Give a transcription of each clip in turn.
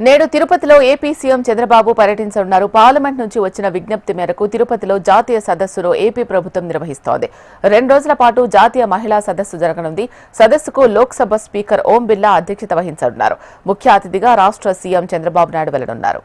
నేడు తిరుపతిలో AP CM Chandrababu పర్యటించనున్నారు. పార్లమెంట్ నుంచి వచ్చిన విజ్ఞప్తి మేరకు తిరుపతిలో జాతీయ సదస్సును ఏపీ ప్రభుత్వం నిర్వహిస్తోంది. 2 రోజుల పాటు జాతీయ మహిళా సదస్సు జరగనుంది. సదస్సుకు లోక్సభ స్పీకర్ ఓం బిర్లా అధ్యక్షత వహించనున్నారు. ముఖ్య అతిథిగా రాష్ట్ర సీఎం చంద్రబాబు నాయుడు వెళ్లనున్నారు.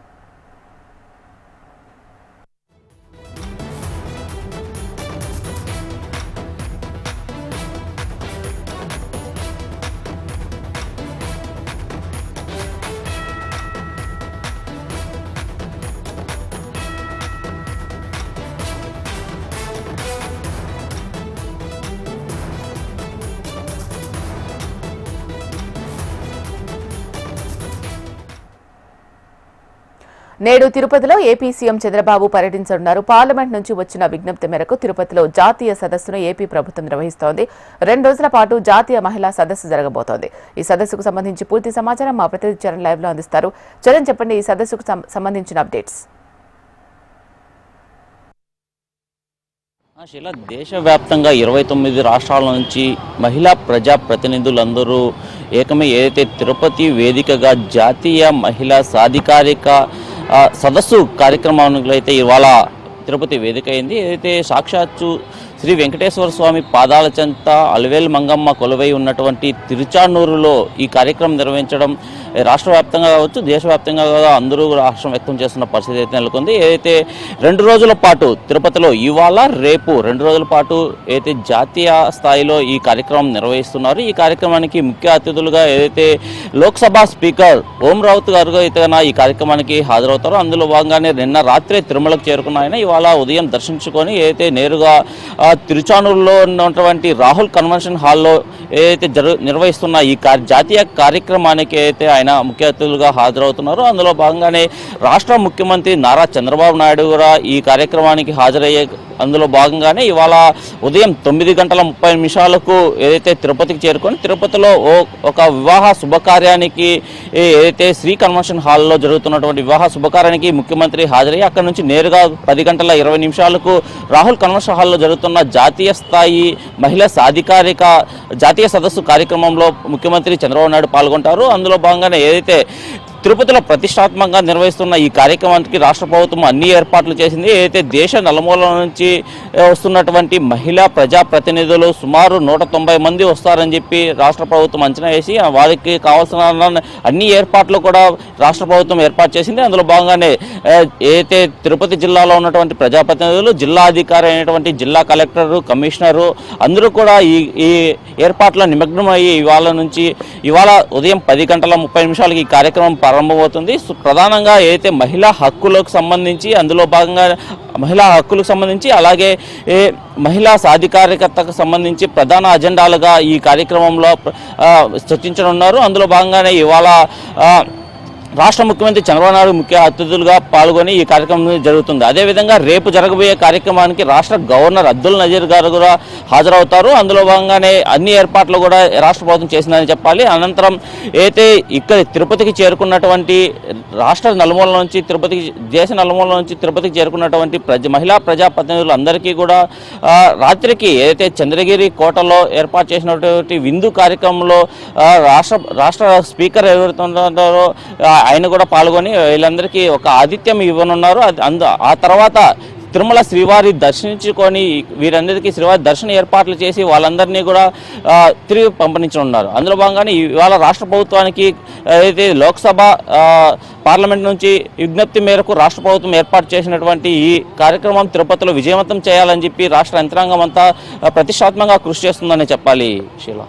నేడు తిరుపతిలో ఏపీ సీఎం చంద్రబాబు పర్యటించనున్నారు. పార్లమెంట్ నుంచి వచ్చిన విజ్ఞప్తి మేరకు తిరుపతిలో జాతీయ సదస్సును ఏపీ ప్రభుత్వం నిర్వహిస్తోంది. 2 రోజుల పాటు జాతీయ మహిళా సదస్సు జరగబోతోంది. ఈ సదస్సుకు సంబంధించి పూర్తి సమాచారం మా ప్రతినిధి చరణ్ లైవ్ లో అందిస్తారు. చరణ్, చెప్పండి, ఈ సదస్సుకు సంబంధించిన అప్డేట్స్. శిలా, దేశవ్యాప్తంగా 29 రాష్ట్రాల నుంచి మహిళా ప్రజా ప్రతినిధులందరూ ఏకమే ఏదైతే తిరుపతి వేదికగా జాతీయ మహిళా సాధికారిక సదస్సు కార్యక్రమానికి అయితే ఇవాళ తిరుపతి వేదిక అయింది. ఏదైతే సాక్షాత్తు శ్రీ వెంకటేశ్వర స్వామి పాదాల చెంత అలవేల్ మంగమ్మ కొలువై ఉన్నటువంటి తిరుచానూరులో ఈ కార్యక్రమం నిర్వహించడం రాష్ట్ర వ్యాప్తంగా కావచ్చు, దేశవ్యాప్తంగా అందరూ హర్షం వ్యక్తం చేస్తున్న పరిస్థితి అయితే నెలకొంది. ఏదైతే 2 రోజుల పాటు తిరుపతిలో ఇవాళ రేపు 2 రోజుల పాటు ఏదైతే జాతీయ స్థాయిలో ఈ కార్యక్రమం నిర్వహిస్తున్నారు. ఈ కార్యక్రమానికి ముఖ్య అతిథులుగా ఏదైతే లోక్సభ స్పీకర్ ఓం రావుత్ గారు అయితే ఈ కార్యక్రమానికి హాజరవుతారో అందులో భాగంగానే నిన్న రాత్రే తిరుమలకు చేరుకున్న ఆయన ఇవాళ ఉదయం దర్శించుకొని ఏదైతే నేరుగా తిరుచానూరులో ఉన్నటువంటి రాహుల్ కన్వెన్షన్ హాల్లో ఏదైతే నిర్వహిస్తున్న ఈ జాతీయ కార్యక్రమానికి అయితే ఆయన ముఖ్య అతిథులుగా హాజరవుతున్నారు. అందులో భాగంగానే రాష్ట్ర ముఖ్యమంత్రి నారా చంద్రబాబు నాయుడు కూడా ఈ కార్యక్రమానికి హాజరయ్యే అందులో భాగంగానే ఇవాళ ఉదయం 9:30 ఏదైతే తిరుపతికి చేరుకొని తిరుపతిలో ఒక వివాహ శుభకార్యానికి ఏదైతే శ్రీ కన్వెన్షన్ హాల్లో జరుగుతున్నటువంటి వివాహ శుభకార్యానికి ముఖ్యమంత్రి హాజరయ్యి అక్కడ నుంచి నేరుగా 10:20 రాహుల్ కన్వెన్షన్ హాల్లో జరుగుతున్న జాతీయ స్థాయి మహిళా సాధికారిక జాతీయ సదస్సు కార్యక్రమంలో ముఖ్యమంత్రి చంద్రబాబు నాయుడు పాల్గొంటారు. అందులో భాగంగానే ఏదైతే తిరుపతిలో ప్రతిష్టాత్మకంగా నిర్వహిస్తున్న ఈ కార్యక్రమానికి రాష్ట్ర ప్రభుత్వం అన్ని ఏర్పాట్లు చేసింది. ఏదైతే దేశ నలుమూలల నుంచి వస్తున్నటువంటి మహిళా ప్రజాప్రతినిధులు సుమారు 190 మంది వస్తారని చెప్పి రాష్ట్ర ప్రభుత్వం అంచనా వేసి వారికి కావాల్సిన అన్ని ఏర్పాట్లు కూడా రాష్ట్ర ప్రభుత్వం ఏర్పాటు చేసింది. అందులో భాగంగానే ఏదైతే తిరుపతి జిల్లాలో ఉన్నటువంటి ప్రజాప్రతినిధులు, జిల్లా అధికారి అయినటువంటి జిల్లా కలెక్టరు, కమిషనరు అందరూ కూడా ఈ ఏర్పాట్ల నిమగ్నమయ్యి ఇవాళ ఉదయం 10:30 ఈ కార్యక్రమం ప్రారంభమవుతుంది. ప్రధానంగా ఏదైతే మహిళా హక్కులకు సంబంధించి అందులో భాగంగా మహిళా హక్కులకు సంబంధించి అలాగే మహిళా సాధికారికతకు సంబంధించి ప్రధాన అజెండాలుగా ఈ కార్యక్రమంలో చర్చించనున్నారు. అందులో భాగంగానే ఇవాళ రాష్ట్ర ముఖ్యమంత్రి చంద్రబాబు నాయుడు ముఖ్య అతిథులుగా పాల్గొని ఈ కార్యక్రమం జరుగుతుంది. అదేవిధంగా రేపు జరగబోయే కార్యక్రమానికి రాష్ట్ర గవర్నర్ అబ్దుల్ నజీర్ గారు కూడా హాజరవుతారు. అందులో భాగంగానే అన్ని ఏర్పాట్లు కూడా రాష్ట్ర ప్రభుత్వం చేసిందని చెప్పాలి. అనంతరం అయితే ఇక్కడ తిరుపతికి చేరుకున్నటువంటి రాష్ట్ర నలుమూల నుంచి దేశ నలుమూల నుంచి తిరుపతికి చేరుకున్నటువంటి మహిళా ప్రజాప్రతినిధులు అందరికీ కూడా రాత్రికి ఏదైతే చంద్రగిరి కోటలో ఏర్పాటు చేసినటువంటి విందు కార్యక్రమంలో రాష్ట్ర స్పీకర్ ఎవరైతే ఉన్నారో ఆయన కూడా పాల్గొని వీళ్ళందరికీ ఒక ఆతిథ్యం ఇవ్వనున్నారు. ఆ తర్వాత తిరుమల శ్రీవారి దర్శించుకొని వీరందరికీ శ్రీవారి దర్శన ఏర్పాట్లు చేసి వాళ్ళందరినీ కూడా తిరిగి పంపించనున్నారు. అందులో భాగంగానే ఇవాళ రాష్ట్ర ప్రభుత్వానికి ఏదైతే లోక్సభ పార్లమెంట్ నుంచి విజ్ఞప్తి మేరకు రాష్ట్ర ప్రభుత్వం ఏర్పాటు చేసినటువంటి ఈ కార్యక్రమం తిరుపతిలో విజయవంతం చేయాలని చెప్పి రాష్ట్ర యంత్రాంగం అంతా ప్రతిష్టాత్మకంగా కృషి చేస్తుందని చెప్పాలి. శీలా.